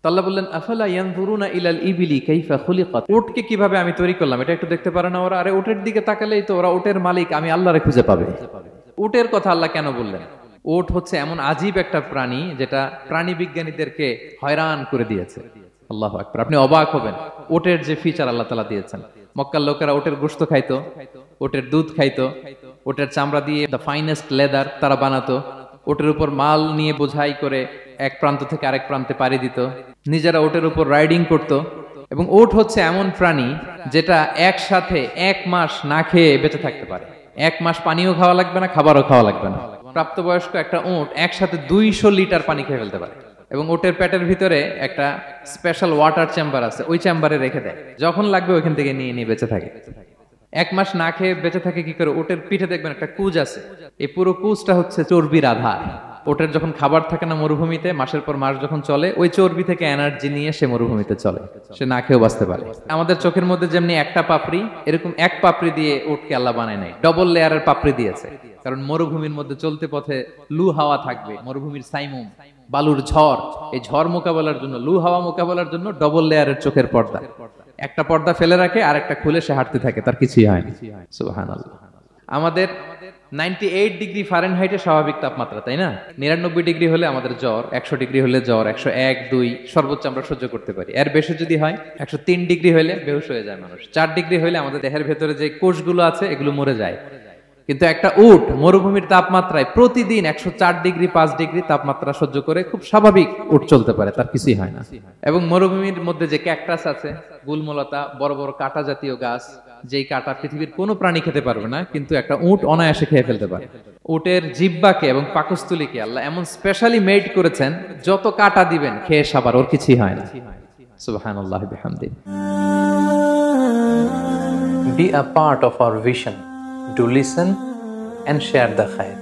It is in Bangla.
আল্লাহ বললেন আফালা ইয়ানজুরুনা ইলাল ইবিলি কাইফা খুলিকাত, উটকে কিভাবে আমি তৈরি করলাম এটা একটু দেখতে পারে না ওরা? আরে উটের দিকে তাকালেই তো ওরা উটের মালিক আমি আল্লাহরে খুঁজে পাবে। উটের কথা আল্লাহ কেন বললেন? উট হচ্ছে এমন আজীব একটা প্রাণী যেটা প্রাণী বিজ্ঞানীদেরকে হয়রান করে দিয়েছে। আল্লাহু আকবার, আপনি অবাক হবেন উটের যে ফিচার আল্লাহ তাআলা দিয়েছেন। মক্কার লোকেরা উটের গোশত খাইতো, উটের দুধ খাইতো, উটের চামড়া দিয়ে দ্য ফাইনেস্ট লেদার তারা বানাতো, ওটের উপর মাল নিয়ে বোঝাই করে এক প্রান্ত থেকে আরেক প্রান্তে পাড়ি দিত, নিজেরা ওটের উপর রাইডিং করত। এবং ওট হচ্ছে এমন প্রাণী যেটা একসাথে 1 মাস না খেয়ে বেঁচে থাকতে পারে। 1 মাস পানিও খাওয়া লাগবে না, খাবারও খাওয়া লাগবে না। প্রাপ্তবয়স্ক একটা ওট একসাথে 200 লিটার পানি খেয়ে ফেলতে পারে। এবং ওটের পেটের ভিতরে একটা স্পেশাল ওয়াটার চেম্বার আছে, ওই চেম্বারে রেখে দেয়, যখন লাগবে ওইখান থেকে নিয়ে নিয়ে বেঁচে থাকে। 1 মাস না খেয়ে বেঁচে থাকে কি করে? ওটের পিঠে দেখবেন একটা কুজ আছে, এই পুরো কুজটা হচ্ছে চর্বির আধার। ওটের যখন খাবার থাকে না মরুভূমিতে, মাসের পর মাস যখন চলে, ওই চর্বি থেকে এনার্জি নিয়ে সে মরুভূমিতে চলে, সে না খেয়েও বাঁচতে পারে। আমাদের চোখের মধ্যে যেমনি একটা পাপড়ি, এরকম এক পাপড়ি দিয়ে উটকে আল্লাহ বানায় নাই, ডবল লেয়ারের পাপড়ি দিয়েছে। কারণ মরুভূমির মধ্যে চলতে পথে লু হাওয়া থাকবে, মরুভূমির সাইমুম, বালুর ঝড়, এই ঝড় মোকাবেলার জন্য, লু হাওয়া মোকাবেলার জন্য ডবল লেয়ারের চোখের পর্দা। একটা পর্দা ফেলে রাখে আর একটা খুলে সে হাঁটতে থাকে, তার কিছুই হয় না। সুবহানাল্লাহ। আমাদের 98 ডিগ্রি ফারেনহাইটে স্বাভাবিক তাপমাত্রা, তাই না? 99 ডিগ্রি হলে আমাদের জ্বর, 100 ডিগ্রি হলে জ্বর, 101, 2 সর্বোচ্চ আমরা সহ্য করতে পারি। এর বেশি যদি হয়, 103 ডিগ্রি হলে বেহুশ হয়ে যায় মানুষ। 4 ডিগ্রি হলে আমাদের দেহের ভেতরে যে কোষগুলো আছে এগুলো মরে যায়। কিন্তু একটা উট মরুভূমির তাপমাত্রায় প্রতিদিন 104 ডিগ্রি 5 ডিগ্রি তাপমাত্রা সহ্য করে খুব স্বাভাবিক উট চলতে পারে, তার কিছুই হয় না। এবং মরুভূমির মধ্যে যে ক্যাকটাস আছে, গুলমলতা, বড় বড় কাঁটা জাতীয় গাছ, যেই কাঁটা পৃথিবীর কোনো প্রাণী খেতে পারবে না, কিন্তু একটা উট অনায়াসে খেয়ে ফেলতে পারে। উটের জিহ্বাকে এবং পাকস্থলীকে আল্লাহ এমন স্পেশালি মেড করেছেন, যত কাঁটা দিবেন খেয়ে সাবার, ওর কিছুই হয় না। সুবহানাল্লাহি বিহামদিহি। Be a part of our vision. Do listen and share the khair.